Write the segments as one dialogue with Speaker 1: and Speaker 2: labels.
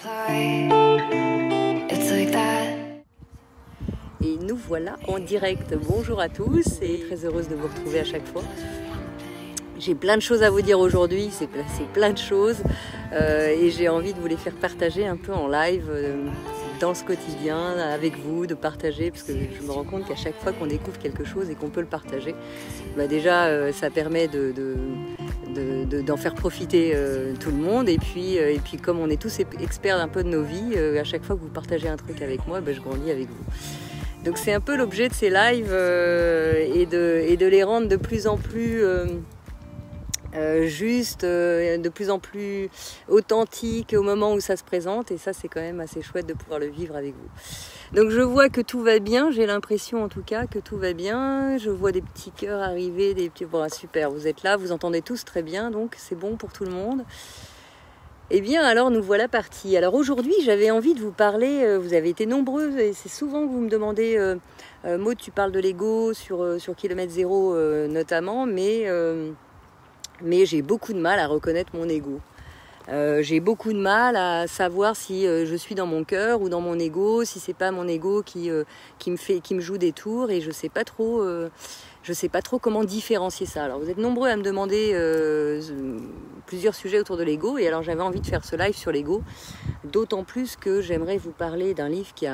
Speaker 1: Et nous voilà en direct. Bonjour à tous et très heureuse de vous retrouver à chaque fois. J'ai plein de choses à vous dire aujourd'hui, c'est plein de choses et j'ai envie de vous les faire partager un peu en live dans ce quotidien avec vous, de partager, parce que je me rends compte qu'à chaque fois qu'on découvre quelque chose et qu'on peut le partager, déjà ça permet d'en faire profiter tout le monde et puis comme on est tous experts un peu de nos vies, à chaque fois que vous partagez un truc avec moi, je grandis avec vous. Donc c'est un peu l'objet de ces lives et de les rendre de plus en plus juste, de plus en plus authentique au moment où ça se présente, et ça c'est quand même assez chouette de pouvoir le vivre avec vous. Donc je vois que tout va bien, j'ai l'impression en tout cas que tout va bien, je vois des petits cœurs arriver, des petits... Bon, super, vous êtes là, vous entendez tous très bien, donc c'est bon pour tout le monde. Eh bien alors nous voilà partis. Alors aujourd'hui j'avais envie de vous parler, vous avez été nombreux et c'est souvent que vous me demandez Maud, tu parles de l'ego sur Kilomètre Zéro notamment, mais j'ai beaucoup de mal à reconnaître mon ego. J'ai beaucoup de mal à savoir si je suis dans mon cœur ou dans mon ego, si c'est pas mon ego qui me joue des tours, et je sais pas trop comment différencier ça. Alors vous êtes nombreux à me demander plusieurs sujets autour de l'ego, et alors j'avais envie de faire ce live sur l'ego, d'autant plus que j'aimerais vous parler d'un livre qui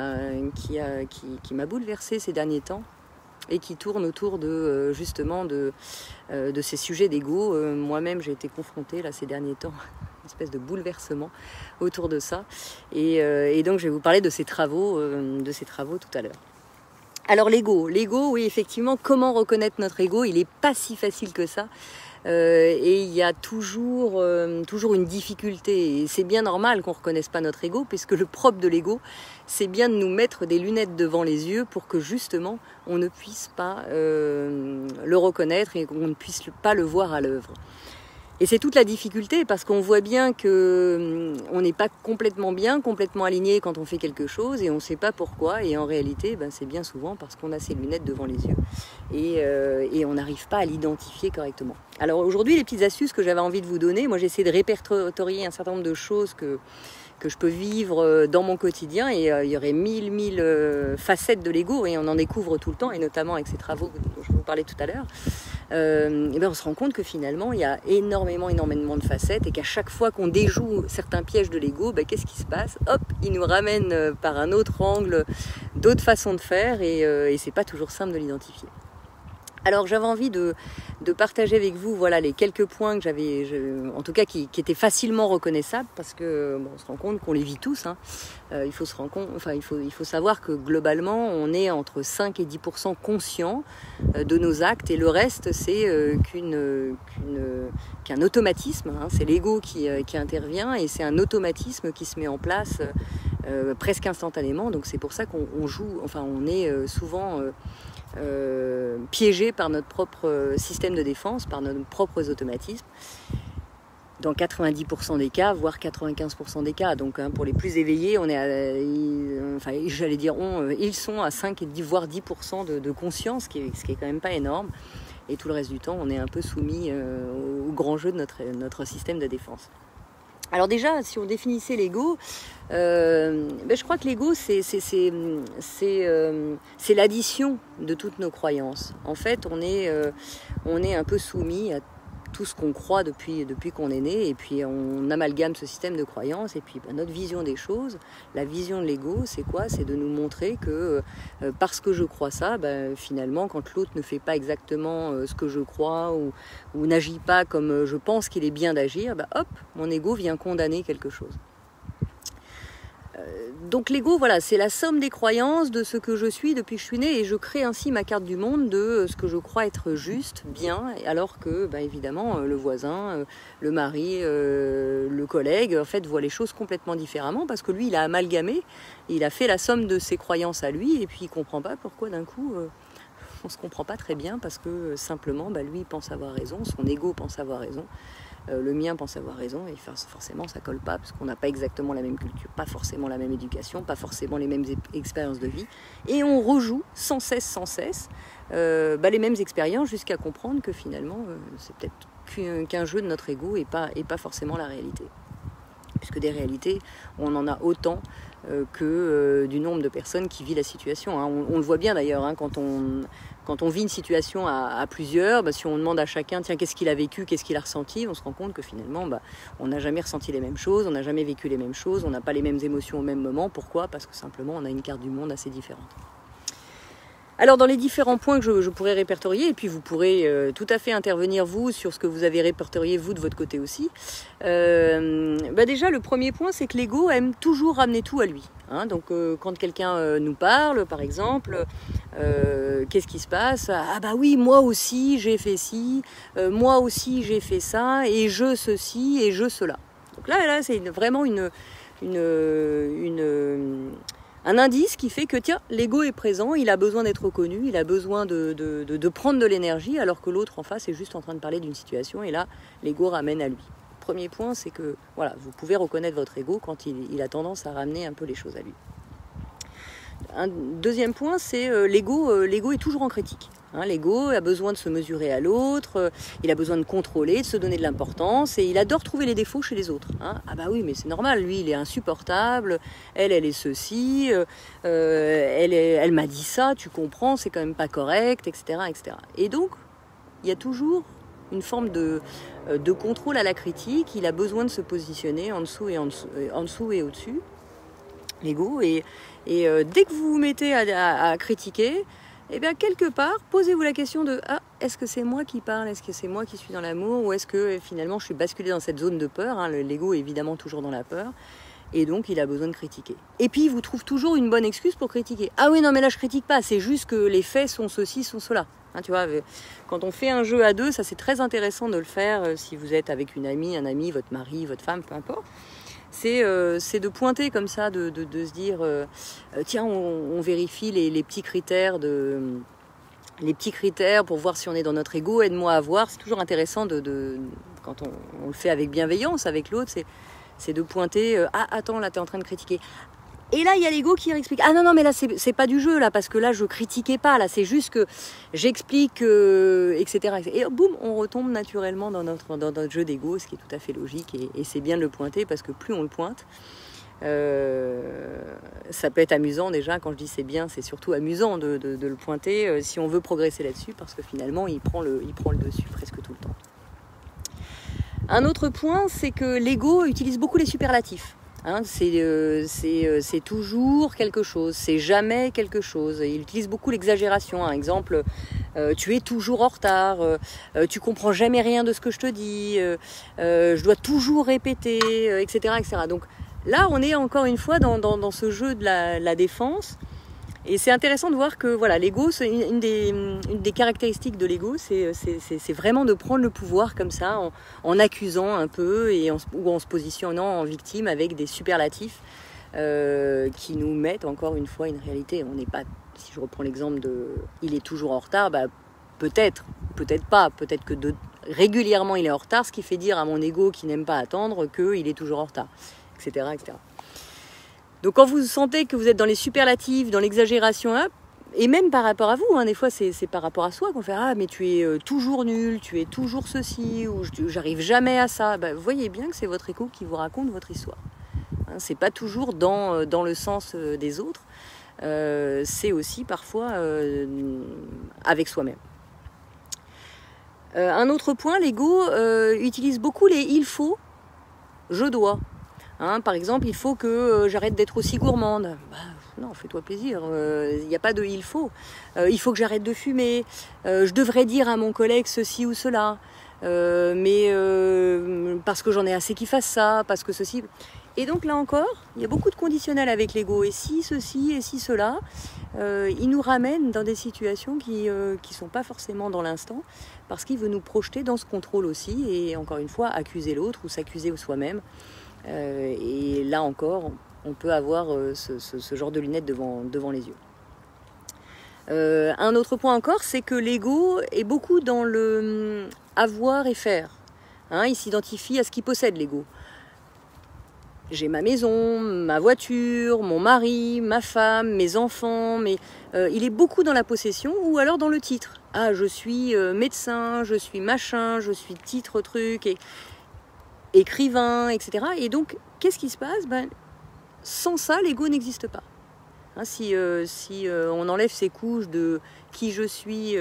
Speaker 1: m'a bouleversée ces derniers temps, et qui tourne autour de justement de ces sujets d'ego. Moi-même j'ai été confrontée là ces derniers temps à une espèce de bouleversement autour de ça, et donc je vais vous parler de ces travaux tout à l'heure. Alors l'ego, oui, effectivement, comment reconnaître notre ego? Il n'est pas si facile que ça. Et il y a toujours une difficulté, et c'est bien normal qu'on ne reconnaisse pas notre ego, puisque le propre de l'ego, c'est bien de nous mettre des lunettes devant les yeux pour que justement on ne puisse pas le reconnaître et qu'on ne puisse pas le voir à l'œuvre. Et c'est toute la difficulté, parce qu'on voit bien qu'on n'est pas complètement aligné quand on fait quelque chose, et on ne sait pas pourquoi, et en réalité c'est bien souvent parce qu'on a ces lunettes devant les yeux et on n'arrive pas à l'identifier correctement. Alors aujourd'hui, les petites astuces que j'avais envie de vous donner, moi j'ai essayé de répertorier un certain nombre de choses que je peux vivre dans mon quotidien, et il y aurait mille facettes de l'ego, et on en découvre tout le temps, et notamment avec ces travaux dont je vous parlais tout à l'heure. On se rend compte que finalement il y a énormément de facettes, et qu'à chaque fois qu'on déjoue certains pièges de l'ego, qu'est-ce qui se passe? Hop, il nous ramène par un autre angle d'autres façons de faire, et c'est pas toujours simple de l'identifier. Alors j'avais envie de partager avec vous les quelques points que j'avais, en tout cas qui étaient facilement reconnaissables, parce que on se rend compte qu'on les vit tous. Il faut savoir que globalement on est entre 5 et 10% conscients de nos actes, et le reste c'est qu'un automatisme. C'est l'ego qui intervient, et c'est un automatisme qui se met en place presque instantanément. Donc c'est pour ça qu'on est souvent piégé par notre propre système de défense, par nos propres automatismes, dans 90% des cas, voire 95% des cas. Donc pour les plus éveillés, ils sont à 5 et 10, voire 10% de conscience, ce qui est quand même pas énorme, et tout le reste du temps on est un peu soumis au grand jeu de notre système de défense. Alors déjà, si on définissait l'ego, je crois que l'ego, c'est l'addition de toutes nos croyances. En fait, on est un peu soumis à tout ce qu'on croit depuis qu'on est né, et puis on amalgame ce système de croyances, et puis notre vision des choses, la vision de l'ego, c'est quoi? C'est de nous montrer que parce que je crois ça, finalement, quand l'autre ne fait pas exactement ce que je crois, ou n'agit pas comme je pense qu'il est bien d'agir, hop, mon ego vient condamner quelque chose. Donc l'ego, c'est la somme des croyances de ce que je suis depuis que je suis née, et je crée ainsi ma carte du monde de ce que je crois être juste, bien, alors que évidemment le voisin, le mari, le collègue en fait voit les choses complètement différemment, parce que lui il a amalgamé, il a fait la somme de ses croyances à lui, et puis il comprend pas pourquoi d'un coup on se comprend pas très bien, parce que simplement lui il pense avoir raison, son ego pense avoir raison. Le mien pense avoir raison, et forcément ça colle pas, parce qu'on n'a pas exactement la même culture, pas forcément la même éducation, pas forcément les mêmes expériences de vie, et on rejoue sans cesse les mêmes expériences, jusqu'à comprendre que finalement c'est peut-être qu'un jeu de notre ego, et pas forcément la réalité. puisque des réalités, on en a autant que du nombre de personnes qui vivent la situation. Hein. On le voit bien d'ailleurs, hein, quand on vit une situation à plusieurs, si on demande à chacun, tiens, qu'est-ce qu'il a vécu, qu'est-ce qu'il a ressenti, on se rend compte que finalement, on n'a jamais ressenti les mêmes choses, on n'a jamais vécu les mêmes choses, on n'a pas les mêmes émotions au même moment. Pourquoi ? Parce que simplement, on a une carte du monde assez différente. Alors dans les différents points que je pourrais répertorier, et puis vous pourrez tout à fait intervenir vous sur ce que vous avez répertorié vous de votre côté aussi, déjà le premier point c'est que l'ego aime toujours ramener tout à lui. Hein, donc quand quelqu'un nous parle par exemple, qu'est-ce qui se passe ? Ah bah oui, moi aussi j'ai fait ci, moi aussi j'ai fait ça, et je ceci, et je cela. Donc là c'est vraiment un indice qui fait que tiens, l'ego est présent, il a besoin d'être reconnu, il a besoin de prendre de l'énergie, alors que l'autre en face est juste en train de parler d'une situation, et là, l'ego ramène à lui. Premier point, c'est que voilà, vous pouvez reconnaître votre ego quand il a tendance à ramener un peu les choses à lui. Un deuxième point, c'est l'ego est toujours en critique. Hein, l'ego a besoin de se mesurer à l'autre, il a besoin de contrôler, de se donner de l'importance, et il adore trouver les défauts chez les autres. Hein. Ah bah oui, mais c'est normal, lui il est insupportable, elle est ceci, elle m'a dit ça, tu comprends, c'est quand même pas correct, etc., etc. Et donc, il y a toujours une forme de contrôle à la critique, il a besoin de se positionner en dessous et au-dessus, l'ego, et dès que vous vous mettez à critiquer, et bien quelque part, posez-vous la question de est-ce que c'est moi qui parle, est-ce que c'est moi qui suis dans l'amour, ou est-ce que finalement je suis basculée dans cette zone de peur, hein, l'ego est évidemment toujours dans la peur, et donc il a besoin de critiquer. Et puis il vous trouve toujours une bonne excuse pour critiquer. Ah oui, non mais là je critique pas, c'est juste que les faits sont ceci, sont cela. Hein, tu vois, quand on fait un jeu à deux, ça c'est très intéressant de le faire si vous êtes avec une amie, un ami, votre mari, votre femme, peu importe. C'est de pointer comme ça, de se dire tiens, on vérifie les petits critères pour voir si on est dans notre ego, aide-moi à voir. C'est toujours intéressant quand on le fait avec bienveillance avec l'autre, c'est de pointer attends, là t'es en train de critiquer. Et là, il y a l'ego qui explique ah non, mais là, c'est pas du jeu, là, parce que là, je critiquais pas, là, c'est juste que j'explique, etc. Et boum, on retombe naturellement dans notre jeu d'ego, ce qui est tout à fait logique, et c'est bien de le pointer, parce que plus on le pointe, ça peut être amusant déjà. Quand je dis c'est bien, c'est surtout amusant de le pointer, si on veut progresser là-dessus, parce que finalement, il prend le dessus presque tout le temps. Un autre point, c'est que l'ego utilise beaucoup les superlatifs. Hein, c'est toujours quelque chose, c'est jamais quelque chose. Il utilise beaucoup l'exagération. Par exemple, tu es toujours en retard, tu comprends jamais rien de ce que je te dis, je dois toujours répéter, etc., etc. Donc là, on est encore une fois dans ce jeu de la défense. Et c'est intéressant de voir que voilà, l'ego, c'est une des caractéristiques de l'ego, c'est vraiment de prendre le pouvoir comme ça, en accusant un peu ou en se positionnant en victime avec des superlatifs qui nous mettent encore une fois une réalité. On n'est pas, si je reprends l'exemple de il est toujours en retard, peut-être pas, peut-être que régulièrement il est en retard, ce qui fait dire à mon ego qui n'aime pas attendre qu'il est toujours en retard, etc., etc. Donc quand vous sentez que vous êtes dans les superlatifs, dans l'exagération, et même par rapport à vous, hein, des fois c'est par rapport à soi qu'on fait mais tu es toujours nul, tu es toujours ceci, ou j'arrive jamais à ça. Vous voyez bien que c'est votre ego qui vous raconte votre histoire. Hein, c'est pas toujours dans le sens des autres, c'est aussi parfois avec soi-même. Un autre point, l'ego utilise beaucoup les il faut, je dois. Hein, par exemple, il faut que j'arrête d'être aussi gourmande. Non, fais-toi plaisir. Il n'y a pas de il faut. Il faut que j'arrête de fumer. Je devrais dire à mon collègue ceci ou cela. Mais parce que j'en ai assez qu'il fasse ça, parce que ceci. Et donc là encore, il y a beaucoup de conditionnels avec l'ego. Et si ceci, et si cela, il nous ramène dans des situations qui sont pas forcément dans l'instant, parce qu'il veut nous projeter dans ce contrôle aussi. Et encore une fois, accuser l'autre ou s'accuser soi-même. Et là encore, on peut avoir ce genre de lunettes devant les yeux. Un autre point encore, c'est que l'ego est beaucoup dans le avoir et faire. Hein, il s'identifie à ce qu'il possède, l'ego. J'ai ma maison, ma voiture, mon mari, ma femme, mes enfants, mais il est beaucoup dans la possession ou alors dans le titre. Ah, je suis médecin, je suis machin, je suis titre truc, et écrivain, etc. Et donc, qu'est-ce qui se passe? Sans ça, l'ego n'existe pas. Hein, si on enlève ces couches de qui je suis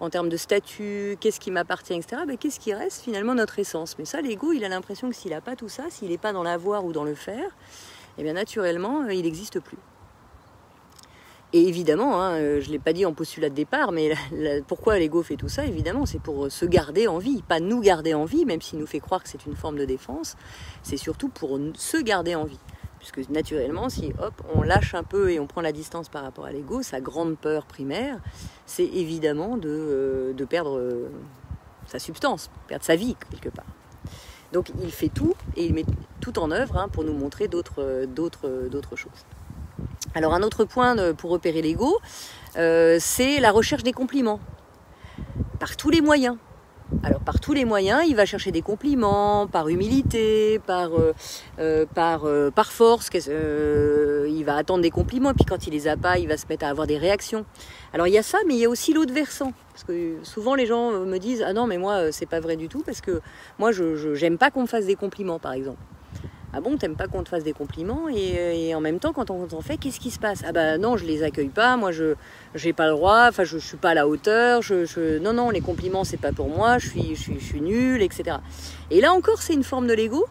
Speaker 1: en termes de statut, qu'est-ce qui m'appartient, etc., qu'est-ce qui reste finalement? Notre essence. Mais ça, l'ego, il a l'impression que s'il n'a pas tout ça, s'il n'est pas dans l'avoir ou dans le faire, eh bien naturellement, il n'existe plus. Et évidemment, hein, je ne l'ai pas dit en postulat de départ, mais pourquoi l'ego fait tout ça? Évidemment, c'est pour se garder en vie, pas nous garder en vie, même s'il nous fait croire que c'est une forme de défense, c'est surtout pour se garder en vie. Puisque naturellement, si hop, on lâche un peu et on prend la distance par rapport à l'ego, sa grande peur primaire, c'est évidemment de perdre sa substance, perdre sa vie quelque part. Donc il fait tout et il met tout en œuvre, hein, pour nous montrer d'autres choses. Alors un autre point pour repérer l'ego, c'est la recherche des compliments, par tous les moyens. Alors par tous les moyens, il va chercher des compliments, par humilité, par force, il va attendre des compliments, puis quand il les a pas, il va se mettre à avoir des réactions. Alors il y a ça, mais il y a aussi l'autre versant, parce que souvent les gens me disent « Ah non, mais moi c'est pas vrai du tout, parce que moi j'aime pas qu'on me fasse des compliments par exemple. » Ah bon, t'aimes pas qu'on te fasse des compliments et en même temps, quand on t'en fait, qu'est-ce qui se passe? Ah bah non, je les accueille pas, moi j'ai pas le droit, enfin je suis pas à la hauteur, non, les compliments c'est pas pour moi, je suis nulle, etc. Et là encore, c'est une forme de l'ego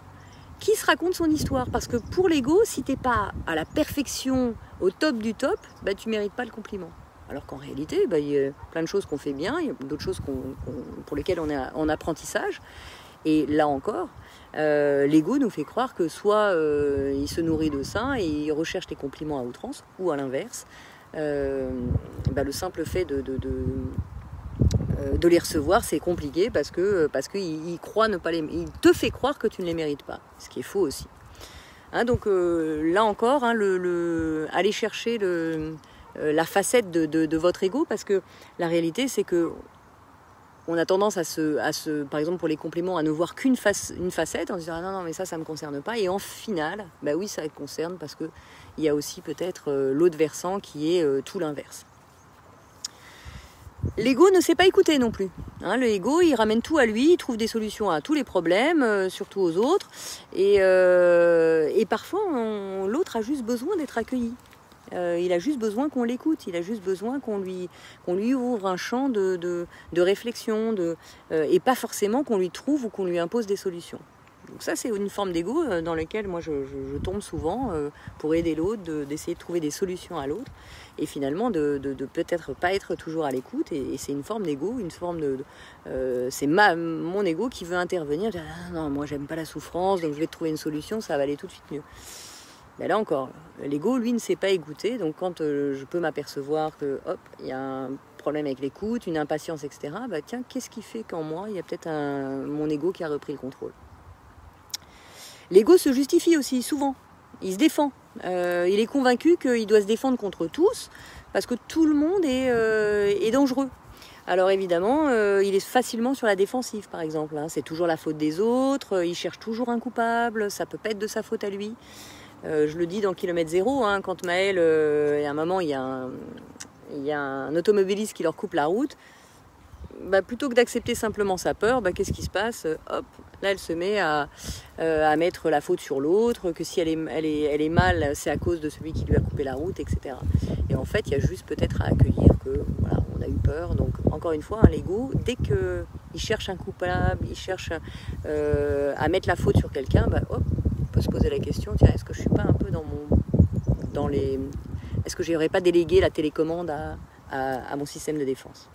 Speaker 1: qui se raconte son histoire. Parce que pour l'ego, si t'es pas à la perfection, au top du top, tu mérites pas le compliment. Alors qu'en réalité, il y a plein de choses qu'on fait bien, il y a d'autres choses pour lesquelles on est en apprentissage. Et là encore, l'ego nous fait croire que soit il se nourrit de ça et il recherche les compliments à outrance, ou à l'inverse, le simple fait de les recevoir, c'est compliqué parce qu'il croit ne pas il te fait croire que tu ne les mérites pas, ce qui est faux aussi. Hein, donc là encore, hein, aller chercher la facette de votre ego, parce que la réalité c'est que on a tendance par exemple pour les compliments, à ne voir une facette, en se disant ah non mais ça me concerne pas, et en final, oui ça te concerne, parce que il y a aussi peut-être l'autre versant qui est tout l'inverse. L'ego ne sait pas écouter non plus. Hein, le ego, il ramène tout à lui, il trouve des solutions à tous les problèmes, surtout aux autres, et parfois l'autre a juste besoin d'être accueilli. Il a juste besoin qu'on l'écoute, il a juste besoin qu'on lui ouvre un champ de réflexion, et pas forcément qu'on lui trouve ou qu'on lui impose des solutions. Donc ça, c'est une forme d'ego dans laquelle moi je tombe souvent pour aider l'autre, d'essayer de trouver des solutions à l'autre, et finalement de peut-être pas être toujours à l'écoute, et c'est une forme d'ego, c'est mon ego qui veut intervenir, dire, ah non, moi j'aime pas la souffrance, donc je vais te trouver une solution, ça va aller tout de suite mieux. Mais là encore, l'ego, lui, ne sait pas écouter. Donc quand je peux m'apercevoir que, hop, il y a un problème avec l'écoute, une impatience, etc., tiens, qu'est-ce qui fait qu'en moi, il y a peut-être mon ego qui a repris le contrôle? L'ego se justifie aussi, souvent. Il se défend. Il est convaincu qu'il doit se défendre contre tous, parce que tout le monde est dangereux. Alors évidemment, il est facilement sur la défensive, par exemple. Hein. C'est toujours la faute des autres, il cherche toujours un coupable, ça peut pas être de sa faute à lui. Je le dis dans Kilomètre Zéro, hein, quand Maël, à un moment, il y a un automobiliste qui leur coupe la route, plutôt que d'accepter simplement sa peur, qu'est-ce qui se passe? Hop, là, elle se met à mettre la faute sur l'autre, que si elle est mal, c'est à cause de celui qui lui a coupé la route, etc. Et en fait, il y a juste peut-être à accueillir que, voilà, on a eu peur. Donc, encore une fois, l'ego, dès qu'il cherche un coupable, il cherche à mettre la faute sur quelqu'un, hop, on peut se poser la question, tiens, est-ce que je suis pas un peu est-ce que j'aurais pas délégué la télécommande à mon système de défense?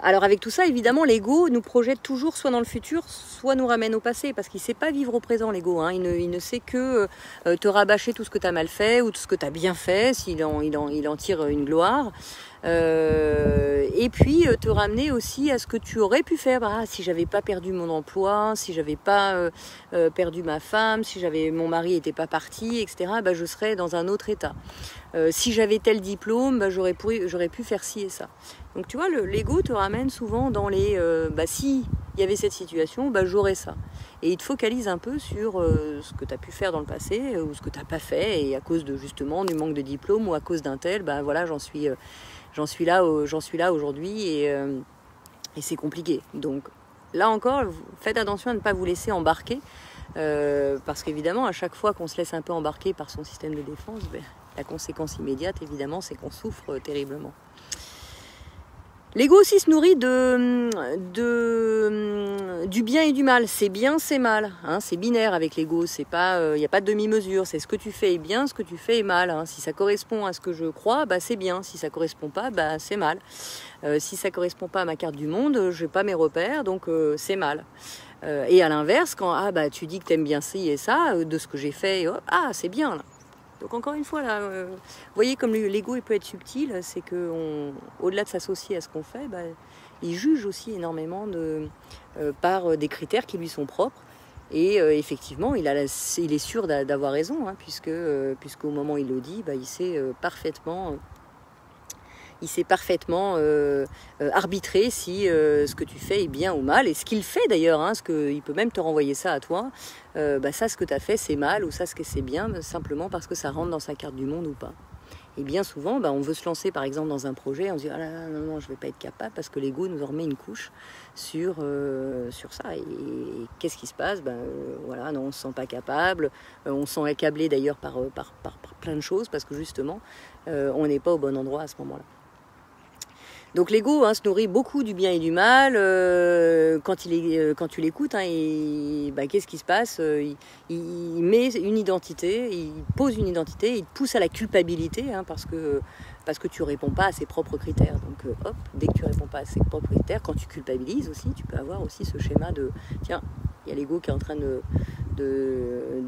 Speaker 1: Alors avec tout ça, évidemment, l'ego nous projette toujours soit dans le futur, soit nous ramène au passé, parce qu'il ne sait pas vivre au présent, l'ego. Hein. Il ne sait que te rabâcher tout ce que tu as mal fait ou tout ce que tu as bien fait, s'il en tire une gloire. Et puis te ramener aussi à ce que tu aurais pu faire. Si j'avais pas perdu mon emploi, si j'avais pas perdu ma femme, si mon mari était pas parti, etc., je serais dans un autre état. Si j'avais tel diplôme, j'aurais pu faire ci et ça. Donc tu vois, l'ego te ramène souvent dans les si il y avait cette situation, j'aurais ça. Et il te focalise un peu sur ce que tu as pu faire dans le passé ou ce que tu n'as pas fait, et à cause justement du manque de diplôme ou à cause d'un tel, voilà, j'en suis là aujourd'hui, et c'est compliqué. Donc là encore, faites attention à ne pas vous laisser embarquer, parce qu'évidemment, à chaque fois qu'on se laisse un peu embarquer par son système de défense, ben, la conséquence immédiate, évidemment, c'est qu'on souffre terriblement. L'ego aussi se nourrit du bien et du mal. C'est bien, c'est mal. Hein, c'est binaire avec l'ego. C'est pas, y a pas de demi-mesure. C'est ce que tu fais est bien, ce que tu fais est mal. Hein. Si ça correspond à ce que je crois, bah c'est bien. Si ça correspond pas, bah c'est mal. Si ça correspond pas à ma carte du monde, j'ai pas mes repères, donc c'est mal. Et à l'inverse, quand tu dis que t'aimes bien ci et ça, de ce que j'ai fait, c'est bien là. Donc encore une fois, là, vous voyez comme l'ego il peut être subtil, c'est qu'au-delà de s'associer à ce qu'on fait, il juge aussi énormément par des critères qui lui sont propres. Et effectivement, il est sûr d'avoir raison, hein, puisqu'au moment où il le dit, il sait parfaitement... arbitrer si ce que tu fais est bien ou mal, et ce qu'il fait d'ailleurs, hein, il peut même te renvoyer ça à toi, ça ce que tu as fait c'est mal, ou ça ce que c'est bien, simplement parce que ça rentre dans sa carte du monde ou pas. Et bien souvent, on veut se lancer par exemple dans un projet, on se dit non, je vais pas être capable, parce que l'ego nous en remet une couche sur ça. Et qu'est-ce qui se passe? Non, on se sent pas capable, on se sent accablé d'ailleurs par plein de choses, parce que justement, on n'est pas au bon endroit à ce moment-là. Donc l'ego se nourrit beaucoup du bien et du mal. Quand tu l'écoutes, qu'est-ce qui se passe? Il met une identité, il pose une identité, il te pousse à la culpabilité, parce que tu réponds pas à ses propres critères. Donc dès que tu réponds pas à ses propres critères, quand tu culpabilises aussi, tu peux avoir aussi ce schéma de tiens, il y a l'ego qui est en train de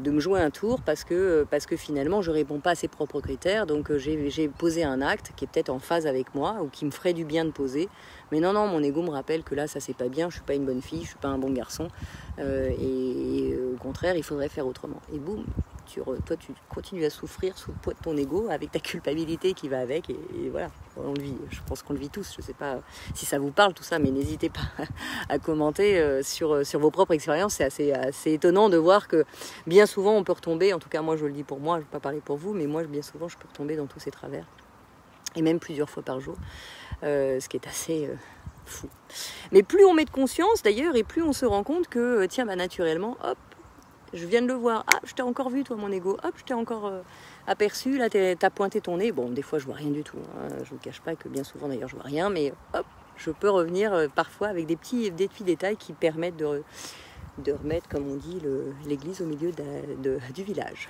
Speaker 1: me jouer un tour parce que finalement je réponds pas à ses propres critères, donc j'ai posé un acte qui est peut-être en phase avec moi ou qui me ferait du bien de poser, mais non, mon ego me rappelle que là ça c'est pas bien, je suis pas une bonne fille, je suis pas un bon garçon, et au contraire il faudrait faire autrement, et boum, toi tu continues à souffrir sous le poids de ton ego avec ta culpabilité qui va avec, et voilà, on le vit, je pense qu'on le vit tous. Je sais pas si ça vous parle tout ça, mais n'hésitez pas à commenter sur vos propres expériences. C'est assez étonnant de voir que bien souvent on peut retomber, en tout cas moi je le dis pour moi, je ne vais pas parler pour vous, mais moi bien souvent je peux retomber dans tous ces travers, et même plusieurs fois par jour, ce qui est assez fou. Mais plus on met de conscience d'ailleurs, et plus on se rend compte que naturellement, hop, je viens de le voir, je t'ai encore vu toi mon ego, hop, je t'ai encore aperçu, là t'as pointé ton nez, bon des fois je vois rien du tout, hein. Je vous cache pas que bien souvent d'ailleurs je vois rien, mais hop, je peux revenir parfois avec des petits détails qui permettent de remettre, comme on dit, l'église au milieu du village.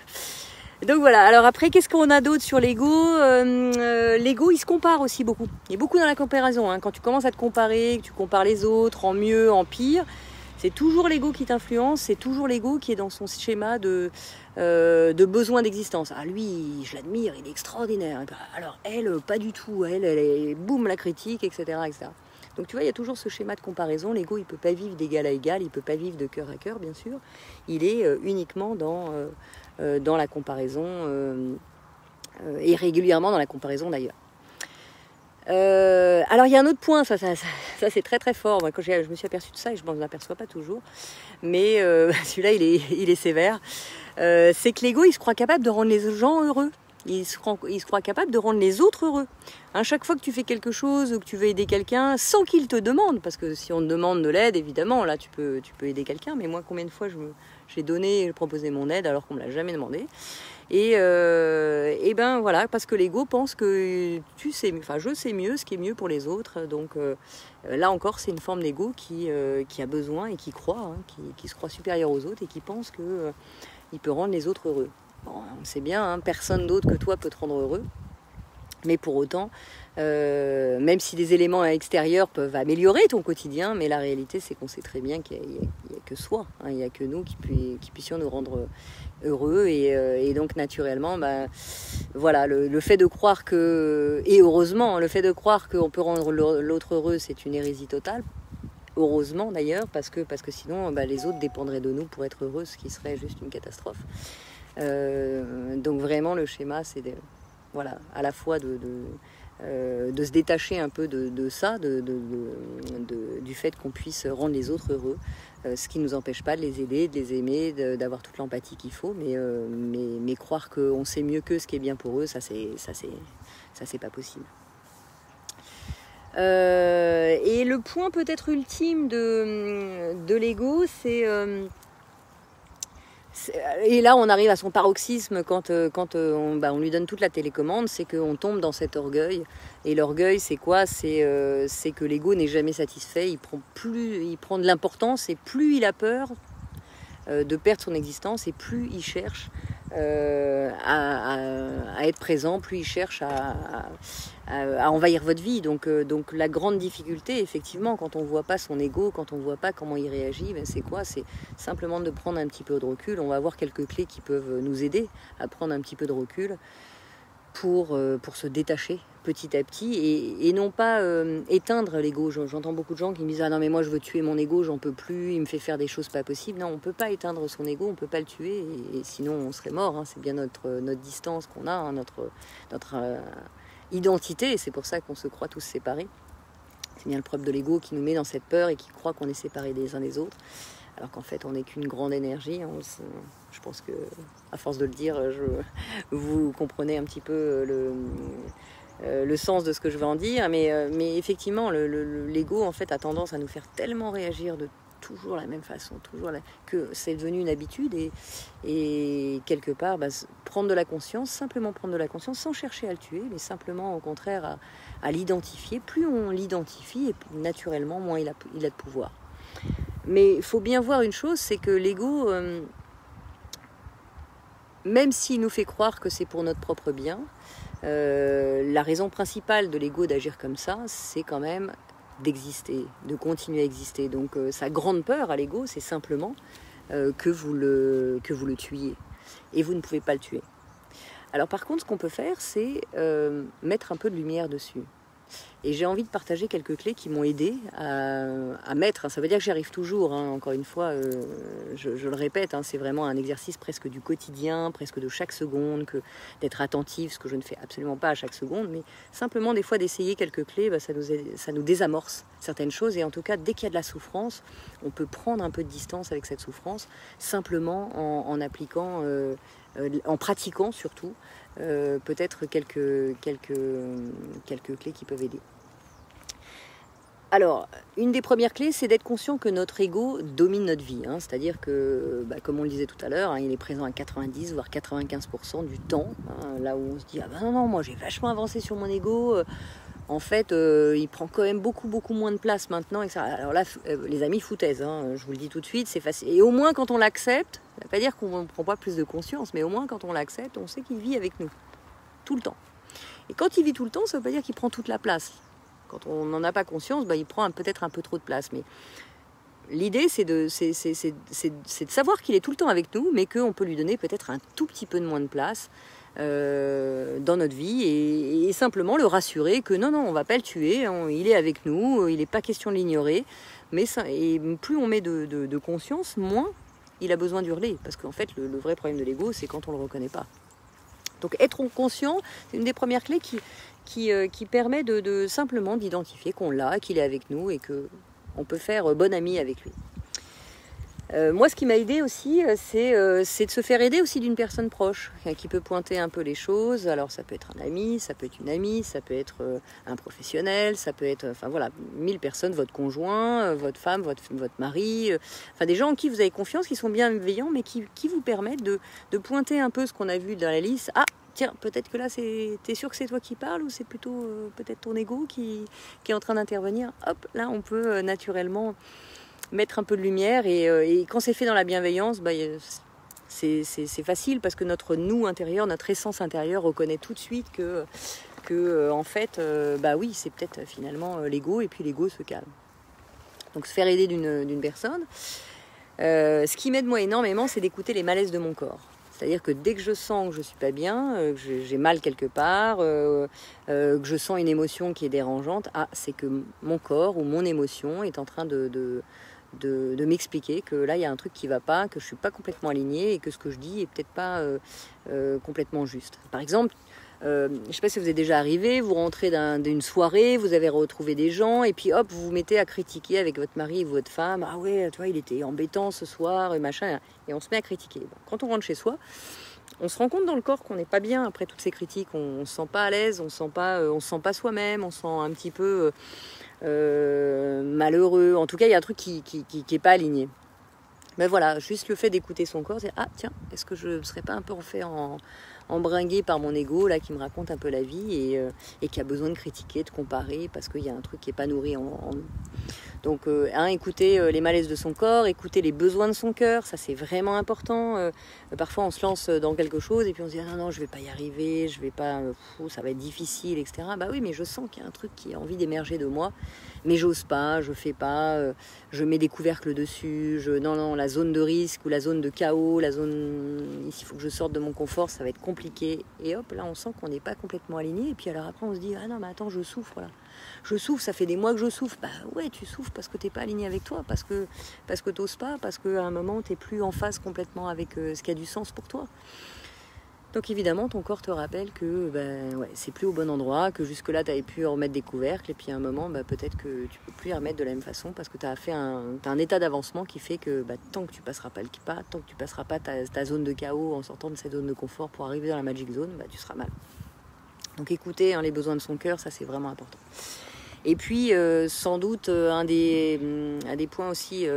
Speaker 1: Donc voilà, alors après qu'est-ce qu'on a d'autre sur l'ego? L'ego il se compare aussi beaucoup, il est beaucoup dans la comparaison, hein. Quand tu commences à te comparer, que tu compares les autres en mieux, en pire, c'est toujours l'ego qui t'influence, c'est toujours l'ego qui est dans son schéma de besoin d'existence. Lui, je l'admire, il est extraordinaire. Alors elle, pas du tout, elle est boum, la critique, etc., etc. Donc tu vois, il y a toujours ce schéma de comparaison. L'ego, il peut pas vivre d'égal à égal, il peut pas vivre de cœur à cœur, bien sûr. Il est uniquement dans la comparaison, et régulièrement dans la comparaison d'ailleurs. Alors il y a un autre point, ça c'est très très fort. Moi, quand je me suis aperçue de ça, et je m'en aperçois pas toujours, mais celui-là il est sévère. C'est que l'ego il se croit capable de rendre les gens heureux. Il se croit capable de rendre les autres heureux. Chaque fois que tu fais quelque chose ou que tu veux aider quelqu'un sans qu'il te demande, parce que si on te demande de l'aide, évidemment, là tu peux aider quelqu'un, mais moi combien de fois j'ai donné, j'ai proposé mon aide alors qu'on me l'a jamais demandé. Et voilà, parce que l'ego pense que je sais mieux ce qui est mieux pour les autres. Donc là encore, c'est une forme d'ego qui a besoin et qui croit, qui se croit supérieur aux autres et qui pense qu'il peut rendre les autres heureux. Bon, on sait bien, personne d'autre que toi peut te rendre heureux. Mais pour autant, même si des éléments extérieurs peuvent améliorer ton quotidien, mais la réalité c'est qu'on sait très bien qu'il n'y a que soi, il n'y a que nous qui puissions nous rendre heureux, et donc naturellement, voilà, le fait de croire et heureusement, le fait de croire qu'on peut rendre l'autre heureux, c'est une hérésie totale. Heureusement d'ailleurs, parce que sinon les autres dépendraient de nous pour être heureux, ce qui serait juste une catastrophe. Donc vraiment le schéma c'est voilà, à la fois de se détacher un peu de ça, du fait qu'on puisse rendre les autres heureux, ce qui ne nous empêche pas de les aider, de les aimer, d'avoir toute l'empathie qu'il faut, mais croire qu'on sait mieux qu'eux ce qui est bien pour eux, ça c'est pas possible. Et le point peut-être ultime de l'ego, et là on arrive à son paroxysme quand on lui donne toute la télécommande, c'est qu'on tombe dans cet orgueil. Et l'orgueil, c'est quoi? C'est que l'ego n'est jamais satisfait, il prend de l'importance, et plus il a peur de perdre son existence, et plus il cherche à être présent, plus il cherche à envahir votre vie. Donc la grande difficulté, effectivement, quand on ne voit pas son ego, quand on ne voit pas comment il réagit, ben c'est quoi? C'est simplement de prendre un petit peu de recul. On va avoir quelques clés qui peuvent nous aider à prendre un petit peu de recul pour se détacher petit à petit et non pas éteindre l'ego. J'entends beaucoup de gens qui me disent « Ah non mais moi je veux tuer mon ego, j'en peux plus, il me fait faire des choses pas possibles ». Non, on ne peut pas éteindre son ego, on ne peut pas le tuer et sinon on serait mort. Hein. C'est bien notre distance qu'on a, hein, notre identité, et c'est pour ça qu'on se croit tous séparés. C'est bien le propre de l'ego qui nous met dans cette peur et qui croit qu'on est séparés des uns des autres, alors qu'en fait on n'est qu'une grande énergie. Hein. Je pense que, à force de le dire, vous comprenez un petit peu le sens de ce que je veux en dire, mais effectivement, l'ego en fait a tendance à nous faire tellement réagir de toujours la même façon, que c'est devenu une habitude et quelque part, prendre de la conscience, simplement prendre de la conscience sans chercher à le tuer, mais simplement au contraire à l'identifier. Plus on l'identifie, et naturellement, moins il a de pouvoir. Mais il faut bien voir une chose, c'est que l'ego, même s'il nous fait croire que c'est pour notre propre bien, la raison principale de l'ego d'agir comme ça, c'est quand même d'exister, de continuer à exister. Donc sa grande peur à l'ego, c'est simplement que vous le tuiez. Et vous ne pouvez pas le tuer. Alors par contre, ce qu'on peut faire, c'est mettre un peu de lumière dessus. Et j'ai envie de partager quelques clés qui m'ont aidé à mettre. Ça veut dire que j'y arrive toujours, hein. Encore une fois, je le répète, hein, c'est vraiment un exercice presque du quotidien, presque de chaque seconde, d'être attentif, ce que je ne fais absolument pas à chaque seconde, mais simplement des fois d'essayer quelques clés, ça nous désamorce certaines choses. Et en tout cas, dès qu'il y a de la souffrance, on peut prendre un peu de distance avec cette souffrance, simplement en appliquant, en pratiquant surtout, peut-être quelques clés qui peuvent aider. Alors, une des premières clés, c'est d'être conscient que notre ego domine notre vie. Hein. C'est-à-dire que, comme on le disait tout à l'heure, hein, il est présent à 90 voire 95% du temps. Hein, là où on se dit « Ah ben non, moi j'ai vachement avancé sur mon ego. En fait, il prend quand même beaucoup moins de place maintenant. » Et ça. Alors là, les amis, foutaise, hein, je vous le dis tout de suite, c'est facile. Et au moins, quand on l'accepte, ça ne veut pas dire qu'on ne prend pas plus de conscience, mais au moins, quand on l'accepte, on sait qu'il vit avec nous, tout le temps. Et quand il vit tout le temps, ça ne veut pas dire qu'il prend toute la place. Quand on n'en a pas conscience, il prend peut-être un peu trop de place. Mais l'idée, c'est de savoir qu'il est tout le temps avec nous, mais qu'on peut lui donner peut-être un tout petit peu de moins de place dans notre vie et simplement le rassurer que non, on ne va pas le tuer, il est avec nous, il n'est pas question de l'ignorer. Et plus on met de conscience, moins il a besoin d'hurler. Parce qu'en fait, le vrai problème de l'ego, c'est quand on ne le reconnaît pas. Donc être conscient, c'est une des premières clés qui permet de simplement d'identifier qu'on l'a, qu'il est avec nous et qu'on peut faire bon ami avec lui. Moi, ce qui m'a aidé aussi, c'est de se faire aider aussi d'une personne proche qui peut pointer un peu les choses. Alors ça peut être un ami, ça peut être une amie, ça peut être un professionnel, ça peut être, 1000 personnes, votre conjoint, votre femme, votre mari, des gens en qui vous avez confiance, qui sont bienveillants, mais qui vous permettent de pointer un peu ce qu'on a vu dans la liste. Ah, tiens, peut-être que là, t'es sûr que c'est toi qui parles ou c'est plutôt peut-être ton ego qui est en train d'intervenir. Hop, là, on peut naturellement mettre un peu de lumière et quand c'est fait dans la bienveillance, c'est facile parce que notre nous intérieur, notre essence intérieure reconnaît tout de suite que en fait, oui, c'est peut-être finalement l'ego et puis l'ego se calme. Donc se faire aider d'une personne. Ce qui m'aide moi énormément, c'est d'écouter les malaises de mon corps. C'est-à-dire que dès que je sens que je ne suis pas bien, que j'ai mal quelque part, que je sens une émotion qui est dérangeante, c'est que mon corps ou mon émotion est en train de m'expliquer que là, il y a un truc qui ne va pas, que je ne suis pas complètement alignée et que ce que je dis est peut-être pas complètement juste. Par exemple, je ne sais pas si vous êtes déjà arrivé, vous rentrez d'une soirée, vous avez retrouvé des gens, et puis hop, vous vous mettez à critiquer avec votre mari ou votre femme. Ah ouais, tu vois, il était embêtant ce soir, et machin. Et on se met à critiquer. Bon, quand on rentre chez soi, on se rend compte dans le corps qu'on n'est pas bien après toutes ces critiques. On ne se sent pas à l'aise, on se sent pas soi-même, on se sent un petit peu malheureux. En tout cas, il y a un truc qui est pas aligné. Mais voilà, juste le fait d'écouter son corps, c'est ah tiens, est-ce que je ne serais pas un peu embringué par mon ego là qui me raconte un peu la vie et qui a besoin de critiquer, de comparer parce qu'il y a un truc qui n'est pas nourri en nous. Donc écouter les malaises de son corps, écouter les besoins de son cœur, ça c'est vraiment important. Parfois on se lance dans quelque chose et puis on se dit ah non je vais pas y arriver, je vais pas, ça va être difficile, etc. Bah oui, mais je sens qu'il y a un truc qui a envie d'émerger de moi, mais j'ose pas, je fais pas, je mets des couvercles dessus, non, la zone de risque ou la zone de chaos, la zone, ici il faut que je sorte de mon confort, ça va être compliqué. Et hop, là on sent qu'on n'est pas complètement aligné et puis alors après on se dit ah non mais attends je souffre là. Je souffre, ça fait des mois que je souffre. Bah ouais, tu souffres parce que t'es pas aligné avec toi, parce que t'oses pas, parce qu'à un moment t'es plus en phase complètement avec ce qui a du sens pour toi. Donc évidemment, ton corps te rappelle que c'est plus au bon endroit, que jusque-là t'avais pu remettre des couvercles, et puis à un moment, peut-être que tu peux plus y remettre de la même façon parce que t'as un état d'avancement qui fait que tant que tu passeras pas le pas, tant que tu passeras pas ta zone de chaos en sortant de cette zone de confort pour arriver dans la magic zone, tu seras mal. Donc écouter les besoins de son cœur, ça c'est vraiment important. Et puis sans doute un des points aussi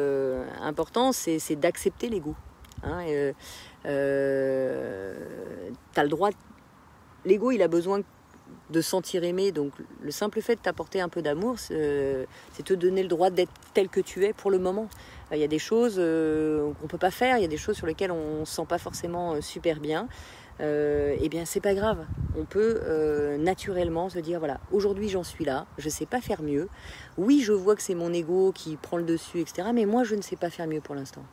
Speaker 1: importants, c'est d'accepter l'ego. T'as le droit. L'ego, il a besoin de se sentir aimé. Donc le simple fait de t'apporter un peu d'amour, c'est te donner le droit d'être tel que tu es pour le moment. Il y a des choses qu'on peut pas faire, il y a des choses sur lesquelles on se sent pas forcément super bien. Eh bien c'est pas grave, on peut naturellement se dire voilà, aujourd'hui j'en suis là, je sais pas faire mieux, oui je vois que c'est mon ego qui prend le dessus, etc., mais moi je ne sais pas faire mieux pour l'instant.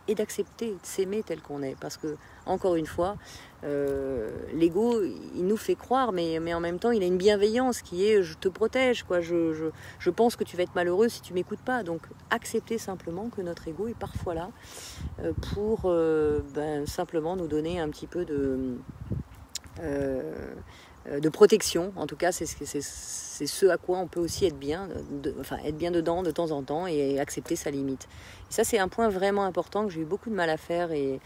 Speaker 1: Et d'accepter, de s'aimer tel qu'on est, parce que encore une fois l'ego il nous fait croire, mais en même temps il a une bienveillance qui est je te protège, quoi. Je pense que tu vas être malheureux si tu m'écoutes pas. Donc accepter simplement que notre ego est parfois là pour simplement nous donner un petit peu de protection. En tout cas c'est ce à quoi on peut aussi être bien, être bien dedans de temps en temps et accepter sa limite. Et ça c'est un point vraiment important que j'ai eu beaucoup de mal à faire et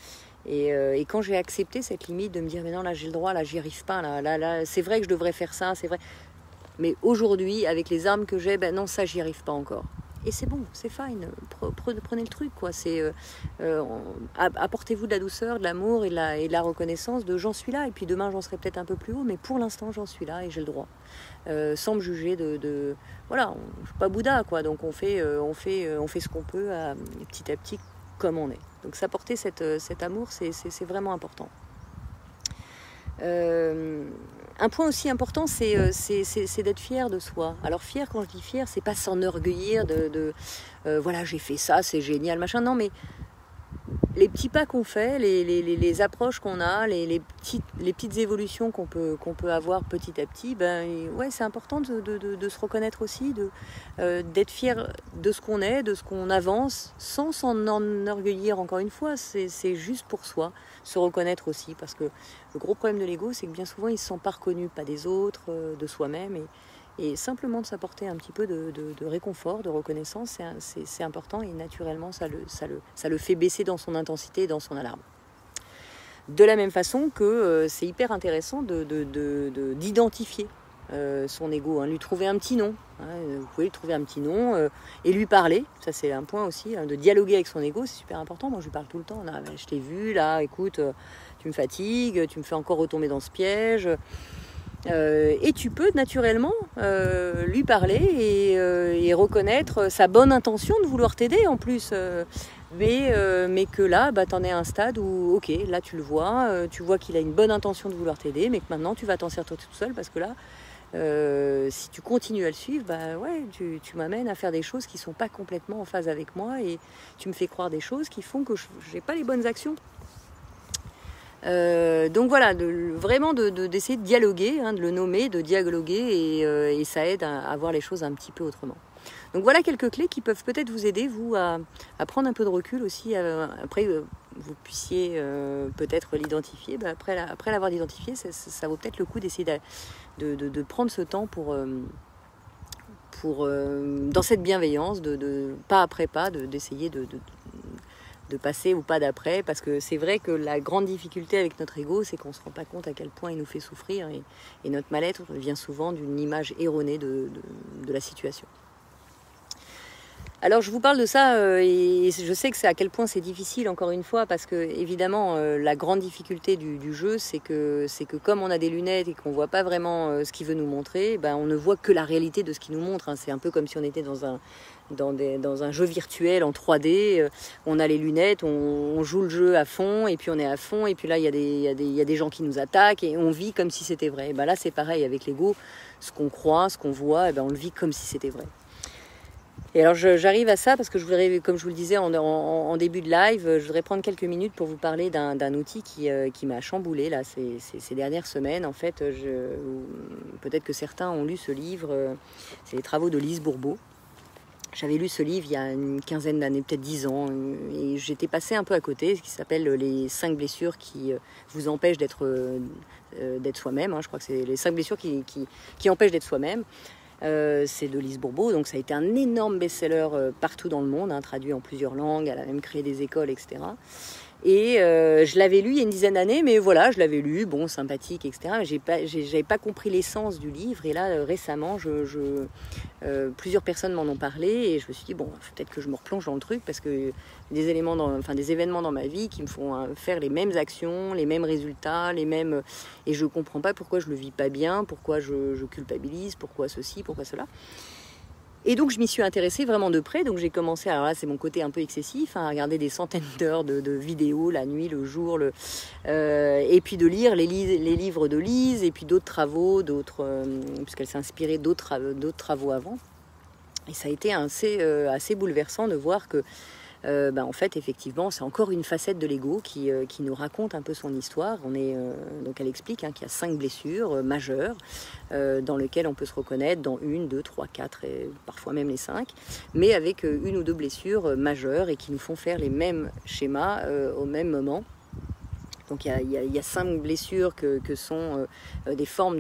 Speaker 1: quand j'ai accepté cette limite de me dire mais non là j'ai le droit, là j'y arrive pas, là c'est vrai que je devrais faire ça, c'est vrai, mais aujourd'hui avec les armes que j'ai, non ça j'y arrive pas encore. Et c'est bon, c'est fine, prenez le truc, quoi. Apportez-vous de la douceur, de l'amour et de la reconnaissance de j'en suis là, et puis demain j'en serai peut-être un peu plus haut, mais pour l'instant j'en suis là et j'ai le droit. Sans me juger voilà, je suis pas Bouddha, quoi, donc on fait ce qu'on peut petit à petit comme on est. Donc s'apporter cet amour, c'est vraiment important. Un point aussi important, c'est d'être fier de soi. Alors fier, quand je dis fier, c'est pas s'enorgueillir voilà j'ai fait ça, c'est génial, machin. Non, mais les petits pas qu'on fait, les approches qu'on a, les petites évolutions qu'on peut avoir petit à petit, c'est important de se reconnaître aussi, d'être fier de ce qu'on est, de ce qu'on avance, sans s'en enorgueillir. Encore une fois, c'est juste pour soi, se reconnaître aussi, parce que le gros problème de l'ego, c'est que bien souvent il se sent pas reconnu, pas des autres, de soi-même, et simplement de s'apporter un petit peu de réconfort, de reconnaissance, c'est important, et naturellement ça le fait baisser dans son intensité et dans son alarme. De la même façon que c'est hyper intéressant d'identifier son ego, lui trouver un petit nom. Vous pouvez lui trouver un petit nom et lui parler. Ça c'est un point aussi, de dialoguer avec son ego, c'est super important. Moi je lui parle tout le temps. Je t'ai vu là, écoute, tu me fatigues, tu me fais encore retomber dans ce piège. Et tu peux naturellement lui parler et reconnaître sa bonne intention de vouloir t'aider en plus, mais que là t'en es à un stade où ok, là tu le vois, tu vois qu'il a une bonne intention de vouloir t'aider, mais que maintenant tu vas t'en sortir tout seul parce que là si tu continues à le suivre, tu m'amènes à faire des choses qui sont pas complètement en phase avec moi et tu me fais croire des choses qui font que j'ai pas les bonnes actions. Donc voilà, vraiment d'essayer de dialoguer, de le nommer, de dialoguer et ça aide à voir les choses un petit peu autrement. Donc voilà quelques clés qui peuvent peut-être vous aider, vous, à prendre un peu de recul aussi. Après, vous puissiez peut-être l'identifier, après l'avoir identifié, ça vaut peut-être le coup d'essayer de prendre ce temps pour dans cette bienveillance, pas après pas, d'essayer de passer ou pas d'après, parce que c'est vrai que la grande difficulté avec notre ego, c'est qu'on ne se rend pas compte à quel point il nous fait souffrir, et notre mal-être vient souvent d'une image erronée de la situation. Alors je vous parle de ça et je sais que c'est à quel point c'est difficile, encore une fois, parce que évidemment la grande difficulté du jeu, c'est que comme on a des lunettes et qu'on voit pas vraiment ce qu'il veut nous montrer, on ne voit que la réalité de ce qu'il nous montre, hein. C'est un peu comme si on était dans un jeu virtuel en 3D, on a les lunettes, on joue le jeu à fond, et puis on est à fond, et puis là il y a des gens qui nous attaquent, et on vit comme si c'était vrai. Et là c'est pareil avec l'ego, ce qu'on croit, ce qu'on voit, on le vit comme si c'était vrai. Et alors j'arrive à ça parce que je voudrais, comme je vous le disais en début de live, je voudrais prendre quelques minutes pour vous parler d'un outil qui m'a chamboulé là, ces dernières semaines. En fait, peut-être que certains ont lu ce livre, c'est les travaux de Lise Bourbeau. J'avais lu ce livre il y a une quinzaine d'années, peut-être 10 ans, et j'étais passée un peu à côté, ce qui s'appelle les 5 blessures qui vous empêchent d'être soi-même, hein. Je crois que c'est les 5 blessures qui empêchent d'être soi-même. C'est de Lise Bourbeau, donc ça a été un énorme best-seller partout dans le monde, hein, traduit en plusieurs langues, elle a même créé des écoles, etc. Et je l'avais lu il y a une dizaine d'années, mais voilà, je l'avais lu, bon, sympathique, etc. Mais j'avais pas compris l'essence du livre, et là, récemment, plusieurs personnes m'en ont parlé, et je me suis dit, bon, peut-être que je me replonge dans le truc, parce que des événements dans ma vie qui me font faire les mêmes actions, les mêmes résultats, et je comprends pas pourquoi je le vis pas bien, pourquoi je culpabilise, pourquoi ceci, pourquoi cela. Et donc je m'y suis intéressée vraiment de près, donc j'ai commencé, alors là c'est mon côté un peu excessif, hein, à regarder des centaines d'heures de vidéos, la nuit, le jour, et puis de lire les livres de Lise, et puis d'autres travaux, puisqu'elle s'est inspirée d'autres travaux avant. Et ça a été assez bouleversant de voir que en fait, effectivement, c'est encore une facette de l'ego qui nous raconte un peu son histoire. Donc elle explique qu'il y a 5 blessures majeures dans lesquelles on peut se reconnaître dans 1, 2, 3, 4 et parfois même les 5, mais avec 1 ou 2 blessures majeures et qui nous font faire les mêmes schémas au même moment. Donc il y a 5 blessures que sont des formes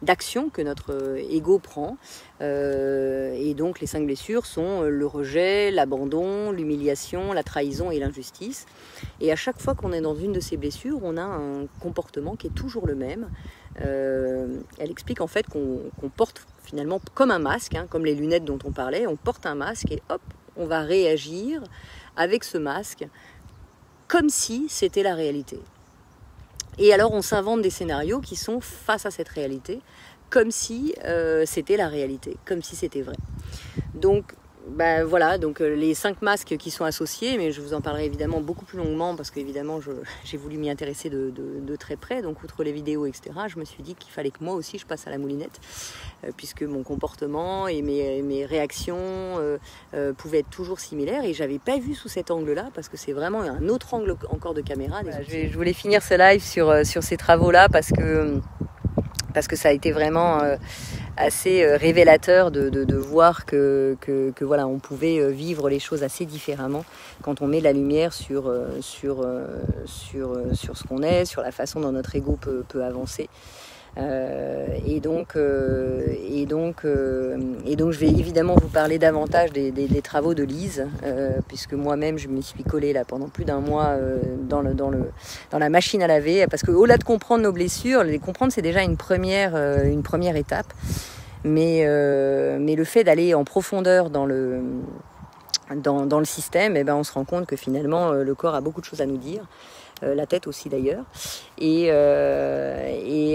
Speaker 1: d'action que notre ego prend. Et donc les 5 blessures sont le rejet, l'abandon, l'humiliation, la trahison et l'injustice. Et à chaque fois qu'on est dans une de ces blessures, on a un comportement qui est toujours le même. Elle explique en fait qu'on porte finalement comme un masque, hein, comme les lunettes dont on parlait, on porte un masque et hop, on va réagir avec ce masque comme si c'était la réalité. Et alors on s'invente des scénarios qui sont face à cette réalité, comme si c'était la réalité, comme si c'était vrai. Donc voilà, donc les 5 masques qui sont associés, mais je vous en parlerai évidemment beaucoup plus longuement parce qu'évidemment j'ai voulu m'y intéresser de très près, donc outre les vidéos, etc., je me suis dit qu'il fallait que moi aussi je passe à la moulinette, puisque mon comportement et mes réactions pouvaient être toujours similaires, et j'avais pas vu sous cet angle-là, parce que c'est vraiment un autre angle encore de caméra. Je voulais finir ce live sur ces travaux-là parce que ça a été vraiment assez révélateur de voir que voilà, on pouvait vivre les choses assez différemment quand on met la lumière sur ce qu'on est, sur la façon dont notre ego peut avancer. Et donc je vais évidemment vous parler davantage des travaux de Lise, puisque moi-même je m'y suis collée là pendant plus d'un mois dans la machine à laver, parce que au-delà de comprendre nos blessures, les comprendre c'est déjà une première étape, mais le fait d'aller en profondeur dans le système, on se rend compte que finalement le corps a beaucoup de choses à nous dire. La tête aussi d'ailleurs, et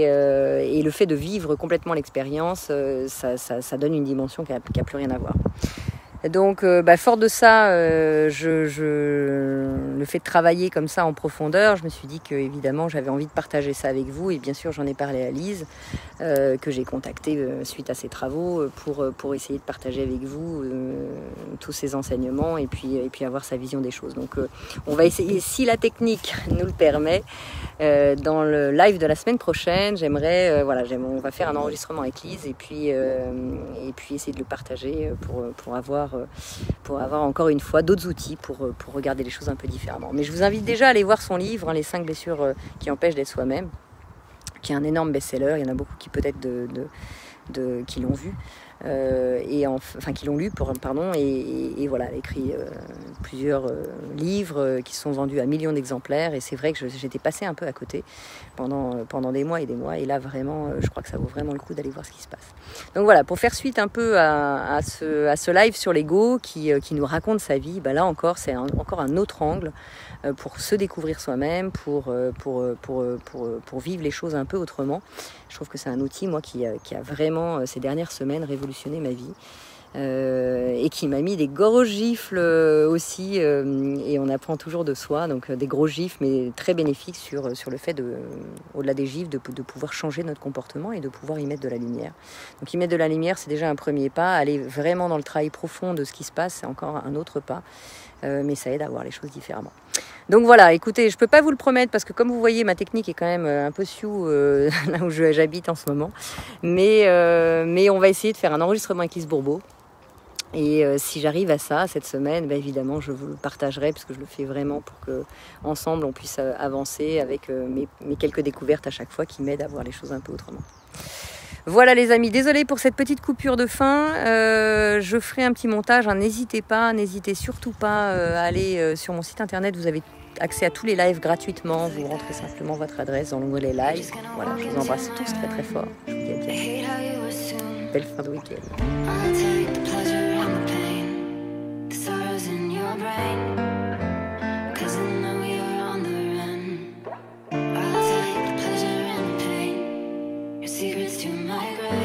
Speaker 1: le fait de vivre complètement l'expérience, ça donne une dimension qui a plus rien à voir. Donc fort de ça, le fait de travailler comme ça en profondeur, je me suis dit que évidemment j'avais envie de partager ça avec vous, et bien sûr j'en ai parlé à Lise, que j'ai contactée suite à ces travaux pour essayer de partager avec vous tous ces enseignements, et puis avoir sa vision des choses. Donc on va essayer, si la technique nous le permet, Dans le live de la semaine prochaine, j'aimerais, on va faire un enregistrement avec Lise et puis essayer de le partager pour avoir encore une fois d'autres outils pour regarder les choses un peu différemment. Mais je vous invite déjà à aller voir son livre, hein, Les 5 blessures qui empêchent d'être soi-même, qui est un énorme best-seller. Il y en a beaucoup qui peut-être qui l'ont vu. Qui l'ont lu, et voilà, elle a écrit plusieurs livres qui sont vendus à millions d'exemplaires, et c'est vrai que j'étais passée un peu à côté pendant des mois, et là vraiment, je crois que ça vaut vraiment le coup d'aller voir ce qui se passe. Donc voilà, pour faire suite un peu à ce live sur l'ego qui nous raconte sa vie, là encore, c'est encore un autre angle pour se découvrir soi-même, pour vivre les choses un peu autrement. Je trouve que c'est un outil, moi, qui a vraiment, ces dernières semaines, révolutionné ma vie. Et qui m'a mis des gros gifles aussi, et on apprend toujours de soi, donc des gros gifles, mais très bénéfiques sur le fait, au-delà des gifles, de pouvoir changer notre comportement et de pouvoir y mettre de la lumière. Donc y mettre de la lumière, c'est déjà un premier pas. Aller vraiment dans le travail profond de ce qui se passe, c'est encore un autre pas. Mais ça aide à voir les choses différemment. Donc voilà, écoutez, je peux pas vous le promettre parce que comme vous voyez, ma technique est quand même un peu sioux là où j'habite en ce moment. Mais on va essayer de faire un enregistrement avec Lise Bourbeau. Et si j'arrive à ça cette semaine, évidemment, je vous le partagerai parce que je le fais vraiment pour que ensemble on puisse avancer avec mes quelques découvertes à chaque fois qui m'aident à voir les choses un peu autrement. Voilà les amis, désolée pour cette petite coupure de fin, je ferai un petit montage, hein. N'hésitez surtout pas à aller sur mon site internet, vous avez accès à tous les lives gratuitement, vous rentrez simplement votre adresse dans l'onglet live. Voilà, je vous embrasse tous très très fort, je vous dis à bientôt. Belle fin de week-end. Secrets to my grave.